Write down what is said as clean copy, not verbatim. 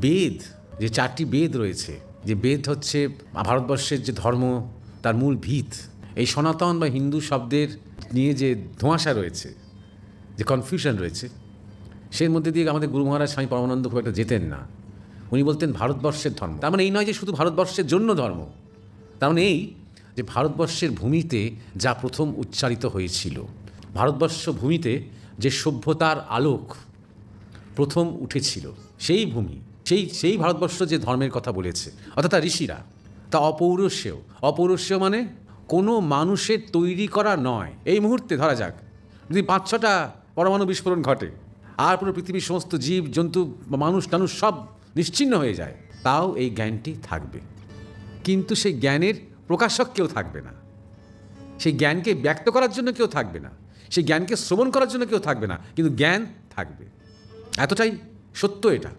বেদ, যে 4টি বেদ রয়েছে, যে বেদ হচ্ছে ভারতবর্ষের যে ধর্ম, তার মূল ভিত, এই সনাতন বা হিন্দু শব্দের নিয়ে যে ধোঁয়াশা রয়েছে, যে কনফিউশন রয়েছে, সেই মধ্যে দিয়ে আমাদের গুরু মহারাজ স্বামী পরমানন্দ খুব একটা যেতেন না। উনি বলতেন ভারতবর্ষের ধর্ম। তার মানে এই নয় যে শুধু ভারতবর্ষের জন্য ধর্ম, তার মানে এই যে ভারতবর্ষের ভূমিতে যা প্রথম উচ্চারিত হয়েছিল, ভারতবর্ষ ভূমিতে যে সভ্যতার আলোক প্রথম উঠেছিল, সেই ভূমি, সেই ভারতবর্ষ যে ধর্মের কথা বলেছে, অর্থাৎ তার ঋষিরা, তা অপৌরুষেয়। অপৌরুষেয় মানে কোনো মানুষের তৈরি করা নয়। এই মুহূর্তে ধরা যাক যদি 5-6টা পরমাণু বিস্ফোরণ ঘটে আর পুরো পৃথিবীর সমস্ত জীব জন্তু মানুষ টানুষ সব নিশ্চিহ্ন হয়ে যায়, তাও এই জ্ঞানটি থাকবে। কিন্তু সেই জ্ঞানের প্রকাশক কেউ থাকবে না, সেই জ্ঞানকে ব্যক্ত করার জন্য কেউ থাকবে না, সেই জ্ঞানকে শ্রবণ করার জন্য কেউ থাকবে না, কিন্তু জ্ঞান থাকবে। এতটাই সত্য এটা।